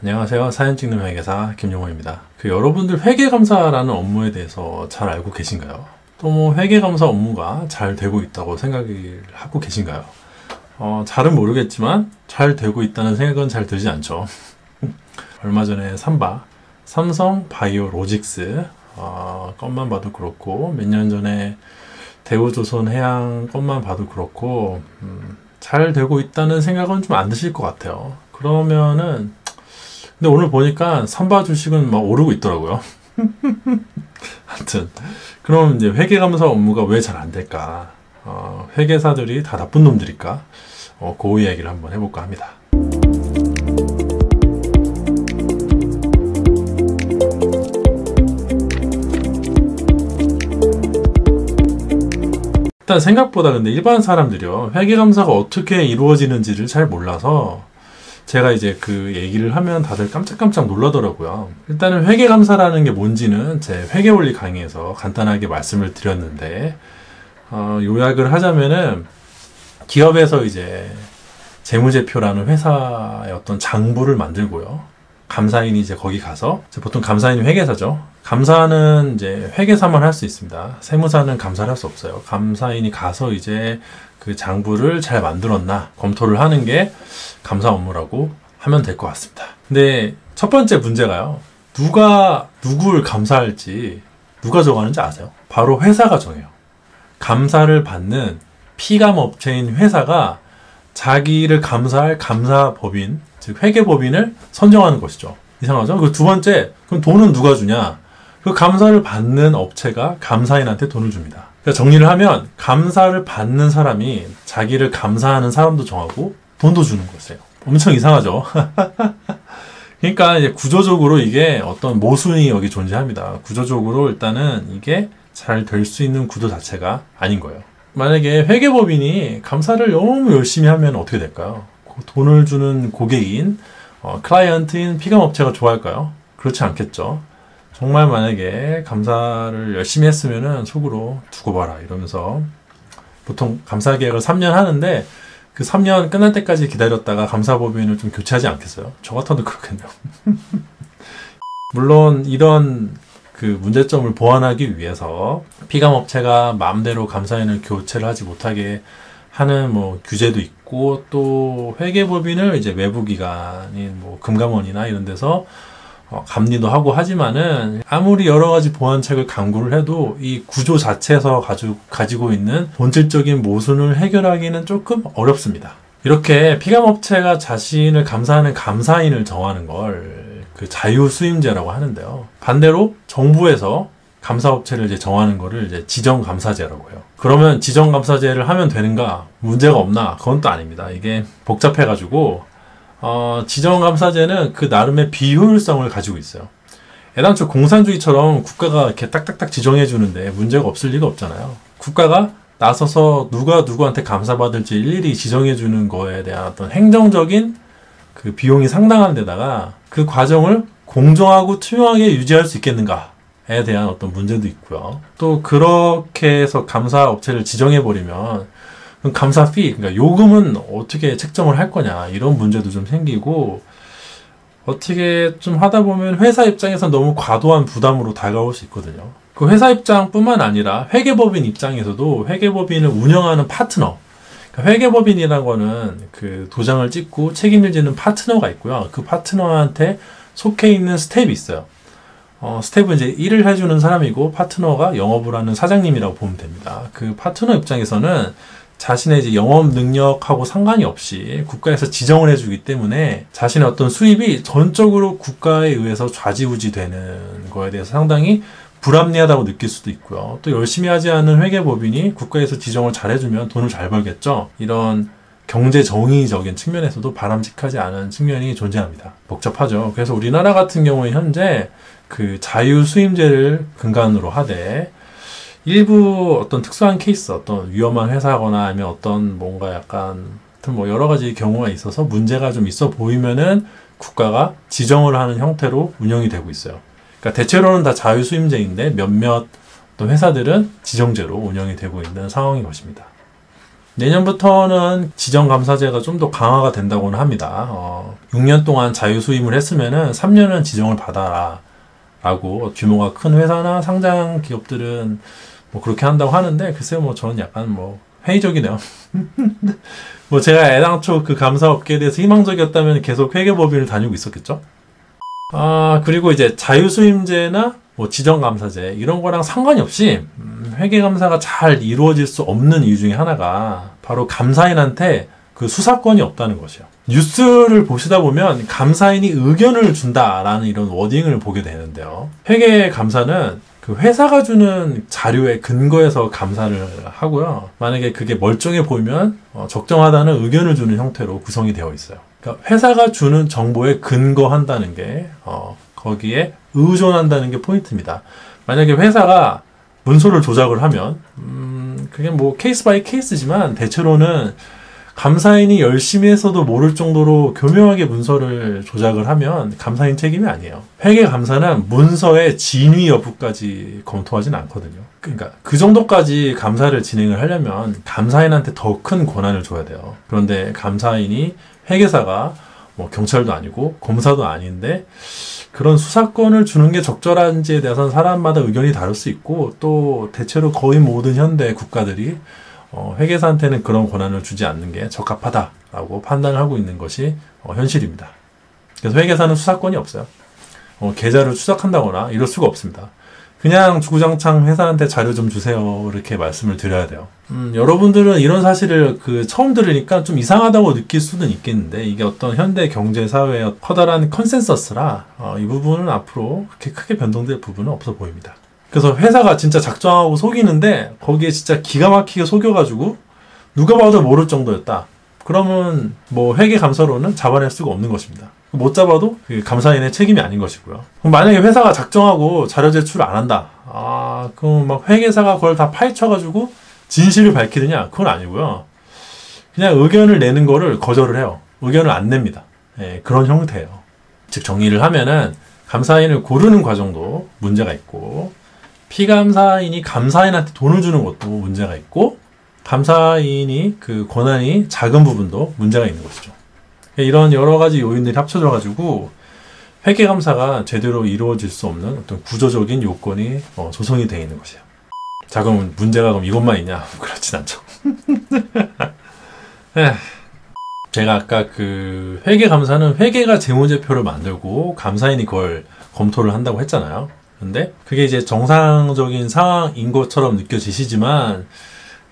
안녕하세요. 사진 찍는 회계사 김용호입니다. 여러분들 회계감사라는 업무에 대해서 잘 알고 계신가요? 또 회계감사 업무가 잘 되고 있다고 생각을 하고 계신가요? 잘은 모르겠지만 잘 되고 있다는 생각은 잘 들지 않죠. 얼마 전에 삼성 바이오로직스 것만 봐도 그렇고, 몇 년 전에 대우조선해양 것만 봐도 그렇고, 잘 되고 있다는 생각은 좀 안 드실 것 같아요. 그러면은 근데 오늘 보니까 삼바 주식은 막 오르고 있더라고요. 하여튼 그럼 이제 회계감사 업무가 왜 잘 안 될까? 회계사들이 다 나쁜 놈들일까? 그 이야기를 한번 해볼까 합니다. 일단 생각보다 근데 일반 사람들이요, 회계감사가 어떻게 이루어지는지를 잘 몰라서 제가 이제 그 얘기를 하면 다들 깜짝깜짝 놀라더라고요. 일단은 회계감사라는 게 뭔지는 제 회계원리 강의에서 간단하게 말씀을 드렸는데, 요약을 하자면은 기업에서 이제 재무제표라는 회사의 어떤 장부를 만들고요. 감사인이 이제 거기 가서, 보통 감사인이 회계사죠. 감사는 이제 회계사만 할 수 있습니다. 세무사는 감사를 할 수 없어요. 감사인이 가서 이제 그 장부를 잘 만들었나 검토를 하는 게 감사 업무라고 하면 될 것 같습니다. 근데 첫 번째 문제가요, 누가 누구를 감사할지 누가 정하는지 아세요? 바로 회사가 정해요. 감사를 받는 피감업체인 회사가 자기를 감사할 감사법인, 즉 회계법인을 선정하는 것이죠. 이상하죠? 그 두 번째, 그럼 돈은 누가 주냐? 그 감사를 받는 업체가 감사인한테 돈을 줍니다. 그러니까 정리를 하면 감사를 받는 사람이 자기를 감사하는 사람도 정하고 돈도 주는 거예요. 엄청 이상하죠? 그러니까 이제 구조적으로 이게 어떤 모순이 여기 존재합니다. 구조적으로 일단은 이게 잘 될 수 있는 구조 자체가 아닌 거예요. 만약에 회계법인이 감사를 너무 열심히 하면 어떻게 될까요? 돈을 주는 고객인 클라이언트인 피감업체가 좋아할까요? 그렇지 않겠죠. 정말 만약에 감사를 열심히 했으면은 속으로 두고 봐라 이러면서, 보통 감사 계약을 3년 하는데 그 3년 끝날 때까지 기다렸다가 감사법인을 좀 교체하지 않겠어요? 저 같아도 그렇겠네요. 물론 이런 그 문제점을 보완하기 위해서 피감업체가 마음대로 감사인을 교체를 하지 못하게 하는 규제도 있고, 또 회계법인을 이제 외부기관인 금감원이나 이런 데서 감리도 하고 하지만은, 아무리 여러 가지 보완책을 강구를 해도 이 구조 자체에서 가지고 있는 본질적인 모순을 해결하기는 조금 어렵습니다. 이렇게 피감업체가 자신을 감사하는 감사인을 정하는 걸 그 자유수임제라고 하는데요. 반대로 정부에서 감사업체를 이제 정하는 거를 이제 지정감사제라고 해요. 그러면 지정감사제를 하면 되는가? 문제가 없나? 그건 또 아닙니다. 이게 복잡해가지고, 지정감사제는 그 나름의 비효율성을 가지고 있어요. 애당초 공산주의처럼 국가가 이렇게 딱딱딱 지정해주는데 문제가 없을 리가 없잖아요. 국가가 나서서 누가 누구한테 감사받을지 일일이 지정해주는 거에 대한 어떤 행정적인 그 비용이 상당한 데다가 그 과정을 공정하고 투명하게 유지할 수 있겠는가에 대한 어떤 문제도 있고요. 또 그렇게 해서 감사업체를 지정해버리면 감사 피, 그러니까 요금은 어떻게 책정을 할 거냐, 이런 문제도 좀 생기고, 어떻게 좀 하다 보면 회사 입장에서 너무 과도한 부담으로 다가올 수 있거든요. 그 회사 입장뿐만 아니라 회계법인 입장에서도 회계법인을 운영하는 파트너, 그러니까 회계법인이라는 거는 그 도장을 찍고 책임을 지는 파트너가 있고요. 그 파트너한테 속해 있는 스텝이 있어요. 스텝은 이제 일을 해주는 사람이고, 파트너가 영업을 하는 사장님이라고 보면 됩니다. 그 파트너 입장에서는 자신의 이제 영업 능력하고 상관이 없이 국가에서 지정을 해주기 때문에 자신의 어떤 수입이 전적으로 국가에 의해서 좌지우지 되는 거에 대해서 상당히 불합리하다고 느낄 수도 있고요. 또 열심히 하지 않은 회계법인이 국가에서 지정을 잘 해주면 돈을 잘 벌겠죠. 이런 경제 정의적인 측면에서도 바람직하지 않은 측면이 존재합니다. 복잡하죠. 그래서 우리나라 같은 경우에 현재 그 자유수임제를 근간으로 하되, 일부 어떤 특수한 케이스, 어떤 위험한 회사거나 아니면 어떤 뭔가 약간 여러 가지 경우가 있어서 문제가 좀 있어 보이면은 국가가 지정을 하는 형태로 운영이 되고 있어요. 그러니까 대체로는 다 자유수임제인데 몇몇 어떤 회사들은 지정제로 운영이 되고 있는 상황인 것입니다. 내년부터는 지정감사제가 좀 더 강화가 된다고는 합니다. 6년 동안 자유수임을 했으면은 3년은 지정을 받아라 라고 규모가 큰 회사나 상장 기업들은 뭐 그렇게 한다고 하는데, 글쎄요, 뭐 저는 약간 뭐 회의적이네요. 뭐 제가 애당초 그 감사 업계에 대해서 희망적이었다면 계속 회계법인을 다니고 있었겠죠. 그리고 이제 자유수임제나 뭐 지정감사제 이런 거랑 상관이 없이 회계감사가 잘 이루어질 수 없는 이유 중에 하나가 바로 감사인한테 그 수사권이 없다는 것이요. 뉴스를 보시다 보면 감사인이 의견을 준다라는 이런 워딩을 보게 되는데요. 회계감사는 그 회사가 주는 자료에 근거해서 감사를 하고요. 만약에 그게 멀쩡해 보이면 적정하다는 의견을 주는 형태로 구성이 되어 있어요. 그러니까 회사가 주는 정보에 근거한다는 게 거기에 의존한다는 게 포인트입니다. 만약에 회사가 문서를 조작을 하면 그게 뭐 케이스 바이 케이스지만 대체로는 감사인이 열심히 했어도 모를 정도로 교묘하게 문서를 조작을 하면 감사인 책임이 아니에요. 회계감사는 문서의 진위 여부까지 검토하진 않거든요. 그러니까 그 정도까지 감사를 진행을 하려면 감사인한테 더 큰 권한을 줘야 돼요. 그런데 감사인이 회계사가 뭐 경찰도 아니고 검사도 아닌데 그런 수사권을 주는 게 적절한지에 대해서는 사람마다 의견이 다를 수 있고, 또 대체로 거의 모든 현대 국가들이 회계사한테는 그런 권한을 주지 않는 게 적합하다라고 판단을 하고 있는 것이 현실입니다. 그래서 회계사는 수사권이 없어요. 계좌를 추적한다거나 이럴 수가 없습니다. 그냥 주구장창 회사한테 자료 좀 주세요 이렇게 말씀을 드려야 돼요. 여러분들은 이런 사실을 처음 들으니까 좀 이상하다고 느낄 수는 있겠는데, 이게 어떤 현대 경제 사회의 커다란 컨센서스라 이 부분은 앞으로 그렇게 크게 변동될 부분은 없어 보입니다. 그래서 회사가 진짜 작정하고 속이는데 거기에 진짜 기가 막히게 속여가지고 누가 봐도 모를 정도였다. 그러면 뭐 회계감사로는 잡아낼 수가 없는 것입니다. 못 잡아도 감사인의 책임이 아닌 것이고요. 그럼 만약에 회사가 작정하고 자료 제출을 안 한다. 그럼 막 회계사가 그걸 다 파헤쳐가지고 진실을 밝히느냐? 그건 아니고요. 그냥 의견을 내는 거를 거절을 해요. 의견을 안 냅니다. 그런 형태예요. 즉 정리를 하면은 감사인을 고르는 과정도 문제가 있고, 피감사인이 감사인한테 돈을 주는 것도 문제가 있고, 감사인이 그 권한이 작은 부분도 문제가 있는 것이죠. 이런 여러 가지 요인들이 합쳐져가지고 회계감사가 제대로 이루어질 수 없는 어떤 구조적인 요건이 조성이 되어 있는 것이에요. 자, 그럼 문제가 그럼 이것만 있냐? 그렇진 않죠. 제가 아까 그 회계감사는 회계가 재무제표를 만들고 감사인이 그걸 검토를 한다고 했잖아요. 근데 그게 이제 정상적인 상황인 것처럼 느껴지시지만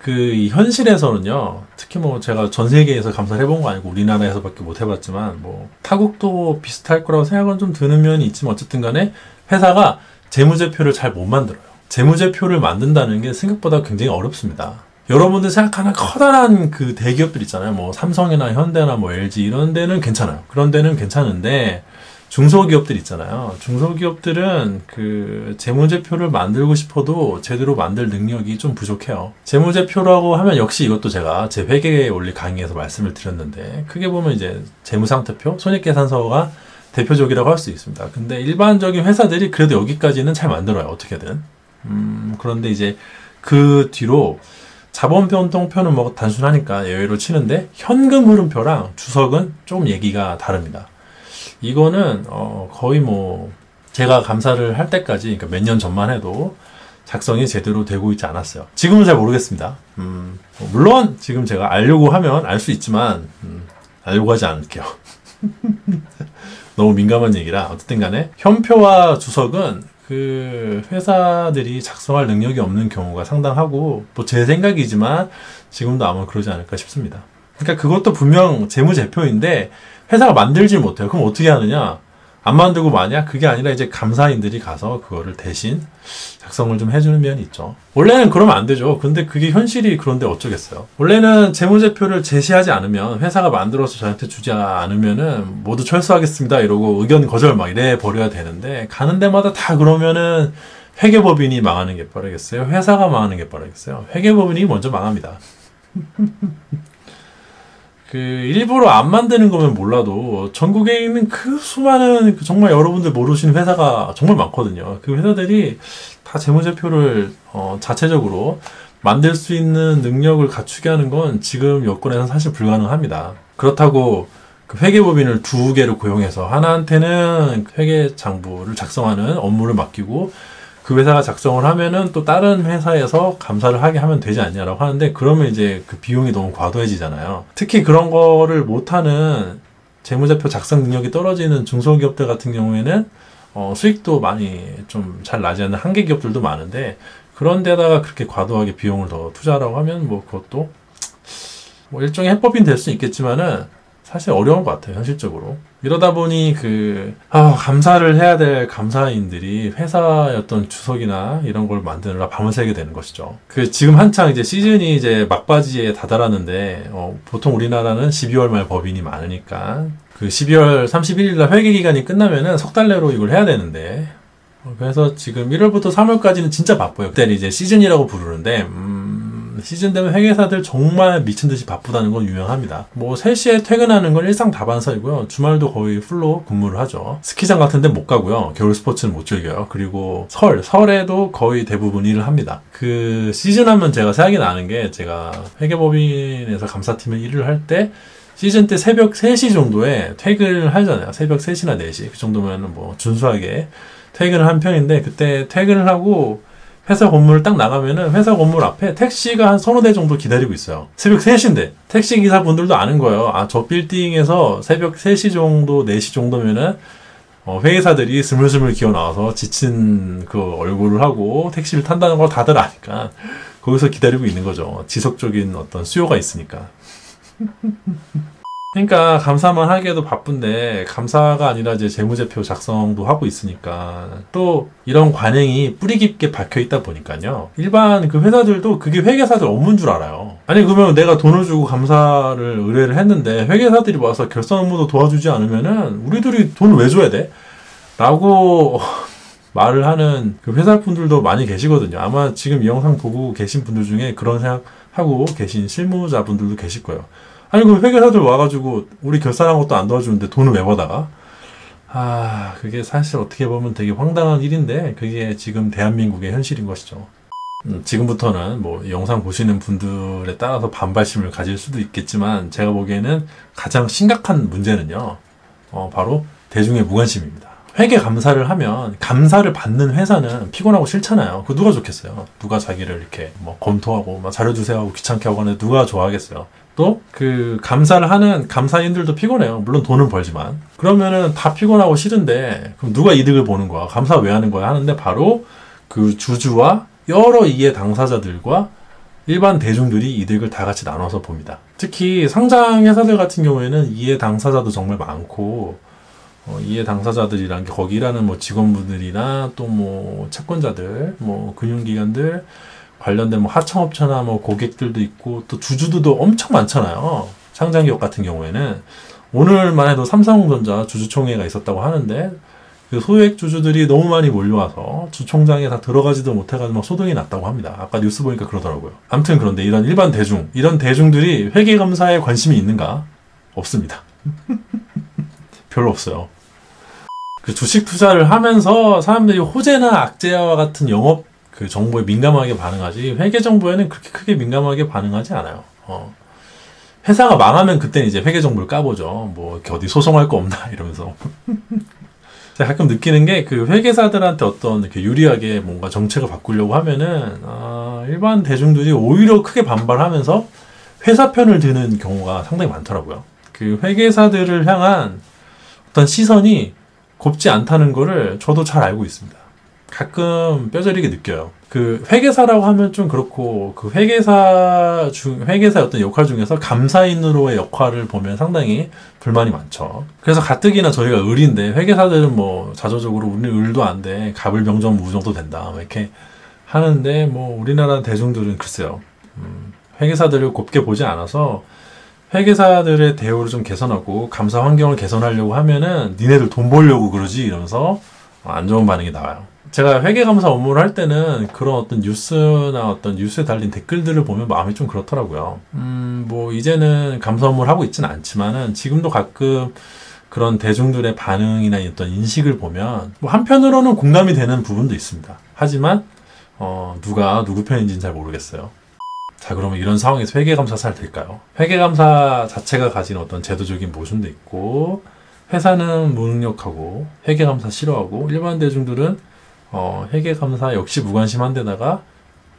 이 현실에서는요, 특히 뭐 제가 전 세계에서 감사를 해본 거 아니고 우리나라에서밖에 못 해봤지만 뭐 타국도 비슷할 거라고 생각은 좀 드는 면이 있지만, 어쨌든 간에 회사가 재무제표를 잘 못 만들어요. 재무제표를 만든다는 게 생각보다 굉장히 어렵습니다. 여러분들 생각하는 커다란 그 대기업들 있잖아요. 뭐 삼성이나 현대나 뭐 LG 이런 데는 괜찮아요. 그런 데는 괜찮은데 중소기업들 있잖아요. 중소기업들은 그 재무제표를 만들고 싶어도 제대로 만들 능력이 좀 부족해요. 재무제표라고 하면 역시 이것도 제가 제 회계 원리 강의에서 말씀을 드렸는데, 크게 보면 이제 재무상태표, 손익계산서가 대표적이라고 할 수 있습니다. 근데 일반적인 회사들이 그래도 여기까지는 잘 만들어요. 어떻게든. 그런데 이제 그 뒤로 자본변동표는 뭐 단순하니까 예외로 치는데, 현금 흐름표랑 주석은 좀 얘기가 다릅니다. 이거는 거의 뭐 제가 감사를 할 때까지, 그러니까 몇 년 전만 해도 작성이 제대로 되고 있지 않았어요. 지금은 잘 모르겠습니다. 물론 지금 제가 알려고 하면 알 수 있지만 알려고 하지 않을게요. 너무 민감한 얘기라. 어쨌든 간에 현표와 주석은 그 회사들이 작성할 능력이 없는 경우가 상당하고, 뭐 제 생각이지만 지금도 아마 그러지 않을까 싶습니다. 그러니까 그것도 분명 재무제표인데 회사가 만들질 못해요. 그럼 어떻게 하느냐? 안 만들고 마냐? 그게 아니라 이제 감사인들이 가서 그거를 대신 작성을 좀 해주는 면이 있죠. 원래는 그러면 안 되죠. 근데 그게 현실이 그런데 어쩌겠어요. 원래는 재무제표를 제시하지 않으면, 회사가 만들어서 저한테 주지 않으면은 모두 철수하겠습니다 이러고 의견 거절 막 이래 버려야 되는데, 가는 데마다 다 그러면은 회계법인이 망하는 게 빠르겠어요? 회사가 망하는 게 빠르겠어요? 회계법인이 먼저 망합니다. 일부러 안 만드는 거면 몰라도 전국에 있는 그 수많은 정말 여러분들 모르시는 회사가 정말 많거든요. 그 회사들이 다 재무제표를 자체적으로 만들 수 있는 능력을 갖추게 하는 건 지금 여건에서는 사실 불가능합니다. 그렇다고 그 회계법인을 두 개를 고용해서 하나한테는 회계장부를 작성하는 업무를 맡기고 그 회사가 작성을 하면은 또 다른 회사에서 감사를 하게 하면 되지 않냐라고 하는데, 그러면 이제 그 비용이 너무 과도해지잖아요. 특히 그런 거를 못하는 재무제표 작성 능력이 떨어지는 중소기업들 같은 경우에는 수익도 많이 좀 잘 나지 않는 한계 기업들도 많은데, 그런 데다가 그렇게 과도하게 비용을 더 투자하라고 하면 뭐 그것도 뭐 일종의 해법인 될 수 있겠지만은 사실 어려운 것 같아요, 현실적으로. 이러다 보니 감사를 해야 될 감사인들이 회사의 어떤 주석이나 이런 걸 만드느라 밤을 새게 되는 것이죠. 지금 한창 이제 시즌이 이제 막바지에 다다랐는데, 보통 우리나라는 12월 말 법인이 많으니까, 12월 31일 날 회계 기간이 끝나면은 석 달 내로 이걸 해야 되는데, 그래서 지금 1월부터 3월까지는 진짜 바빠요. 그때는 이제 시즌이라고 부르는데, 시즌 되면 회계사들 정말 미친 듯이 바쁘다는 건 유명합니다. 뭐 3시에 퇴근하는 건 일상다반사이고요. 주말도 거의 풀로 근무를 하죠. 스키장 같은 데 못 가고요. 겨울 스포츠는 못 즐겨요. 그리고 설에도 거의 대부분 일을 합니다. 그 시즌 하면 제가 생각이 나는 게, 제가 회계법인에서 감사팀에 일을 할 때 시즌 때 새벽 3시 정도에 퇴근을 하잖아요. 새벽 3시나 4시. 그 정도면 뭐 준수하게 퇴근을 한 편인데, 그때 퇴근을 하고 회사 건물을 딱 나가면은 회사 건물 앞에 택시가 한 서너 대 정도 기다리고 있어요. 새벽 3시인데 택시 기사분들도 아는 거예요. 저 빌딩에서 새벽 3시 정도, 4시 정도면은 회계사들이 스물스물 기어 나와서 지친 그 얼굴을 하고 택시를 탄다는 걸 다들 아니까 거기서 기다리고 있는 거죠. 지속적인 어떤 수요가 있으니까. 그러니까 감사만 하기에도 바쁜데, 감사가 아니라 이제 재무제표 작성도 하고 있으니까 또 이런 관행이 뿌리 깊게 박혀 있다 보니까요. 일반 그 회사들도 그게 회계사들 업무인 줄 알아요. 아니 그러면 내가 돈을 주고 감사를 의뢰를 했는데 회계사들이 와서 결산 업무도 도와주지 않으면은 우리들이 돈을 왜 줘야 돼? 라고 말을 하는 그 회사분들도 많이 계시거든요. 아마 지금 이 영상 보고 계신 분들 중에 그런 생각하고 계신 실무자분들도 계실 거예요. 아니 그럼 회계사들 와가지고 우리 결산한 것도 안 도와주는데 돈을 왜 받아가? 그게 사실 어떻게 보면 되게 황당한 일인데, 그게 지금 대한민국의 현실인 것이죠. 지금부터는 뭐 영상 보시는 분들에 따라서 반발심을 가질 수도 있겠지만, 제가 보기에는 가장 심각한 문제는요, 바로 대중의 무관심입니다. 회계 감사를 하면 감사를 받는 회사는 피곤하고 싫잖아요. 누가 좋겠어요? 누가 자기를 이렇게 뭐 검토하고 막 자료 주세요 하고 귀찮게 하고 하는데 누가 좋아하겠어요? 또 감사를 하는 감사인들도 피곤해요. 물론 돈은 벌지만. 그러면은 다 피곤하고 싫은데 그럼 누가 이득을 보는 거야? 감사 왜 하는 거야? 하는데 바로 그 주주와 여러 이해 당사자들과 일반 대중들이 이득을 다 같이 나눠서 봅니다. 특히 상장 회사들 같은 경우에는 이해 당사자도 정말 많고, 이해 당사자들이란 게 거기 일하는 뭐 직원분들이나 또 뭐 채권자들, 뭐 금융기관들, 관련된 뭐 하청업체나 뭐 고객들도 있고, 또 주주들도 엄청 많잖아요. 상장기업 같은 경우에는 오늘만 해도 삼성전자 주주총회가 있었다고 하는데, 그 소액 주주들이 너무 많이 몰려와서 주총장에 다 들어가지도 못해가지고 막 소동이 났다고 합니다. 아까 뉴스 보니까 그러더라고요. 아무튼 그런데 이런 일반 대중, 이런 대중들이 회계감사에 관심이 있는가? 없습니다. 별로 없어요. 그 주식 투자를 하면서 사람들이 호재나 악재와 같은 영업 그 정보에 민감하게 반응하지, 회계 정보에는 그렇게 크게 민감하게 반응하지 않아요. 회사가 망하면 그때는 이제 회계 정보를 까보죠. 뭐 이렇게 어디 소송할 거 없나 이러면서. 제가 가끔 느끼는 게, 그 회계사들한테 어떤 이렇게 유리하게 뭔가 정책을 바꾸려고 하면은 일반 대중들이 오히려 크게 반발하면서 회사 편을 드는 경우가 상당히 많더라고요. 그 회계사들을 향한 어떤 시선이 곱지 않다는 거를 저도 잘 알고 있습니다. 가끔 뼈저리게 느껴요. 그 회계사라고 하면 좀 그렇고, 그 회계사의 어떤 역할 중에서 감사인으로의 역할을 보면 상당히 불만이 많죠. 그래서 가뜩이나 저희가 을인데, 회계사들은 뭐 자조적으로 우리는 을도 안 돼, 갑을 병정 무정도 된다 이렇게 하는데, 뭐 우리나라 대중들은 글쎄요, 회계사들을 곱게 보지 않아서 회계사들의 대우를 좀 개선하고 감사 환경을 개선하려고 하면은 니네들 돈 벌려고 그러지 이러면서 안 좋은 반응이 나와요. 제가 회계감사 업무를 할 때는 그런 어떤 뉴스나 어떤 뉴스에 달린 댓글들을 보면 마음이 좀 그렇더라고요. 뭐 이제는 감사 업무를 하고 있지는 않지만은 지금도 가끔 그런 대중들의 반응이나 어떤 인식을 보면 뭐 한편으로는 공감이 되는 부분도 있습니다. 하지만 누가 누구 편인지는 잘 모르겠어요. 자, 그러면 이런 상황에서 회계감사 잘 될까요? 회계감사 자체가 가진 어떤 제도적인 모순도 있고, 회사는 무능력하고 회계감사 싫어하고 일반 대중들은 회계감사 역시 무관심한 데다가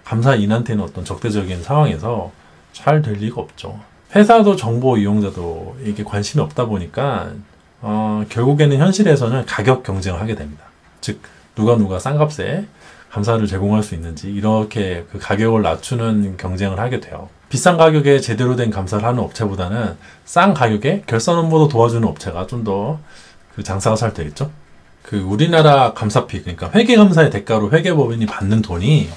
감사인한테는 어떤 적대적인 상황에서 잘 될 리가 없죠. 회사도 정보 이용자도 이게 관심이 없다 보니까 결국에는 현실에서는 가격 경쟁을 하게 됩니다. 즉 누가 싼 값에 감사를 제공할 수 있는지 이렇게 그 가격을 낮추는 경쟁을 하게 돼요. 비싼 가격에 제대로 된 감사를 하는 업체보다는 싼 가격에 결산 업무도 도와주는 업체가 좀 더 그 장사가 잘 되겠죠. 그 우리나라 감사피, 그러니까 회계감사의 대가로 회계법인이 받는 돈이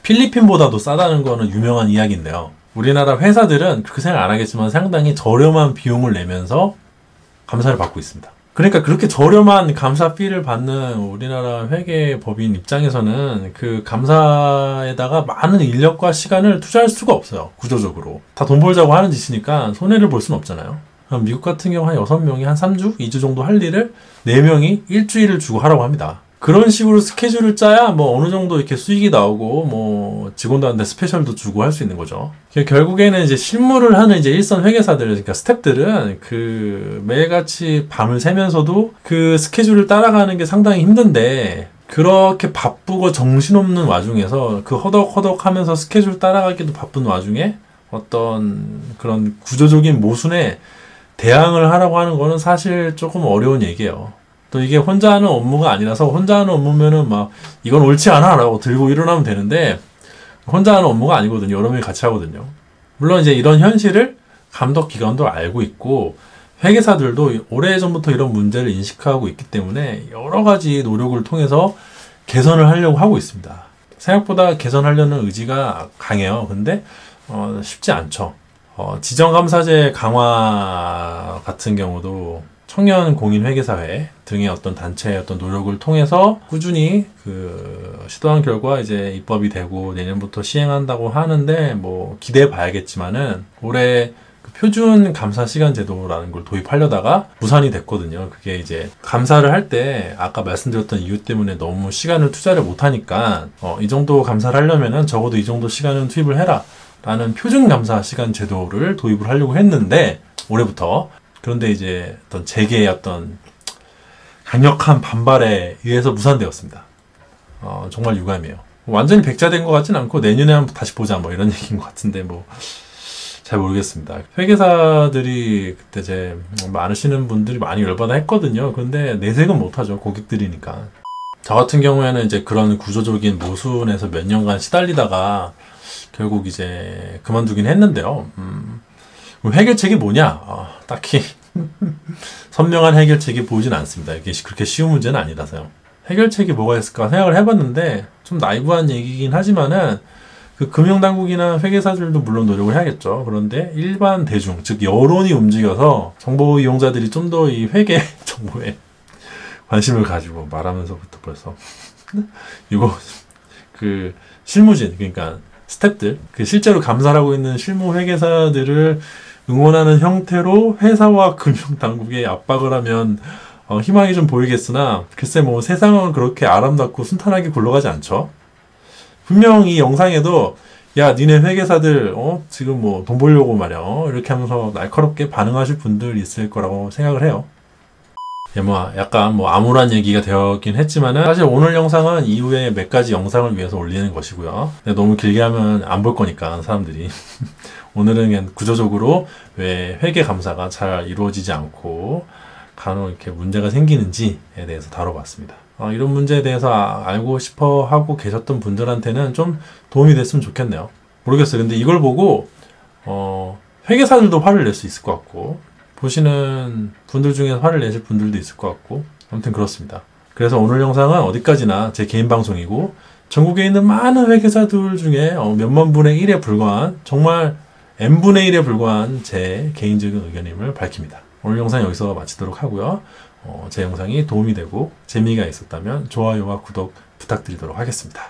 필리핀보다도 싸다는 거는 유명한 이야기인데요. 우리나라 회사들은 그렇게 생각 안 하겠지만 상당히 저렴한 비용을 내면서 감사를 받고 있습니다. 그러니까 그렇게 저렴한 감사비를 받는 우리나라 회계법인 입장에서는 그 감사에다가 많은 인력과 시간을 투자할 수가 없어요. 구조적으로. 다 돈 벌자고 하는 짓이니까 손해를 볼 수는 없잖아요. 그럼 미국 같은 경우 한 6명이 한 3주, 2주 정도 할 일을 4명이 일주일을 주고 하라고 합니다. 그런 식으로 스케줄을 짜야 뭐 어느 정도 이렇게 수익이 나오고 뭐 직원들한테 스페셜도 주고 할 수 있는 거죠. 결국에는 이제 실무를 하는 이제 일선 회계사들, 그러니까 스태프들은 그 매일같이 밤을 새면서도 그 스케줄을 따라가는 게 상당히 힘든데 그렇게 바쁘고 정신없는 와중에서 그 허덕허덕 하면서 스케줄 따라가기도 바쁜 와중에 어떤 그런 구조적인 모순에 대항을 하라고 하는 거는 사실 조금 어려운 얘기예요. 또 이게 혼자 하는 업무가 아니라서 혼자 하는 업무면은 막 이건 옳지 않아 라고 들고 일어나면 되는데 혼자 하는 업무가 아니거든요. 여러 명이 같이 하거든요. 물론 이제 이런 현실을 감독기관도 알고 있고 회계사들도 오래전부터 이런 문제를 인식하고 있기 때문에 여러 가지 노력을 통해서 개선을 하려고 하고 있습니다. 생각보다 개선하려는 의지가 강해요. 근데 쉽지 않죠. 지정감사제 강화 같은 경우도 청년 공인 회계사회 등의 어떤 단체의 어떤 노력을 통해서 꾸준히 그 시도한 결과 이제 입법이 되고 내년부터 시행한다고 하는데 뭐 기대해 봐야겠지만은 올해 그 표준 감사 시간 제도라는 걸 도입하려다가 무산이 됐거든요. 그게 이제 감사를 할 때 아까 말씀드렸던 이유 때문에 너무 시간을 투자를 못 하니까 이 정도 감사를 하려면은 적어도 이 정도 시간은 투입을 해라 라는 표준 감사 시간 제도를 도입을 하려고 했는데 올해부터. 그런데 이제 어떤 재계의 어떤 강력한 반발에 의해서 무산되었습니다. 정말 유감이에요. 완전히 백자된 것 같진 않고 내년에 한번 다시 보자 뭐 이런 얘기인 것 같은데 뭐 잘 모르겠습니다. 회계사들이 그때 제 많으시는 분들이 많이 열받아 했거든요. 그런데 내색은 못하죠. 고객들이니까. 저 같은 경우에는 이제 그런 구조적인 모순에서 몇 년간 시달리다가 결국 이제 그만두긴 했는데요. 해결책이 뭐냐? 딱히 선명한 해결책이 보이진 않습니다. 이게 그렇게 쉬운 문제는 아니라서요. 해결책이 뭐가 있을까 생각을 해봤는데 좀 나이브한 얘기긴 하지만은 그 금융당국이나 회계사들도 물론 노력을 해야겠죠. 그런데 일반 대중, 즉 여론이 움직여서 정보 이용자들이 좀 더 이 회계 정보에 관심을 가지고 말하면서부터 벌써 이거 그 실무진, 그러니까 스태프들, 그 실제로 감사를 하고 있는 실무 회계사들을 응원하는 형태로 회사와 금융당국에 압박을 하면 희망이 좀 보이겠으나 글쎄 뭐 세상은 그렇게 아름답고 순탄하게 굴러가지 않죠. 분명 이 영상에도 야 니네 회계사들 지금 뭐 돈 벌려고 말이야 이렇게 하면서 날카롭게 반응하실 분들 있을 거라고 생각을 해요. 예, 뭐 약간 뭐 암울한 얘기가 되었긴 했지만은 사실 오늘 영상은 이후에 몇 가지 영상을 위해서 올리는 것이고요. 근데 너무 길게 하면 안 볼 거니까 사람들이 오늘은 그냥 구조적으로 왜 회계 감사가 잘 이루어지지 않고 간혹 이렇게 문제가 생기는지에 대해서 다뤄봤습니다. 이런 문제에 대해서 알고 싶어 하고 계셨던 분들한테는 좀 도움이 됐으면 좋겠네요. 모르겠어요. 근데 이걸 보고 회계사들도 화를 낼 수 있을 것 같고 보시는 분들 중에 화를 내실 분들도 있을 것 같고 아무튼 그렇습니다. 그래서 오늘 영상은 어디까지나 제 개인 방송이고 전국에 있는 많은 회계사들 중에 몇만 분의 1에 불과한 정말 n분의 1에 불과한 제 개인적인 의견임을 밝힙니다. 오늘 영상 여기서 마치도록 하고요. 제 영상이 도움이 되고 재미가 있었다면 좋아요와 구독 부탁드리도록 하겠습니다.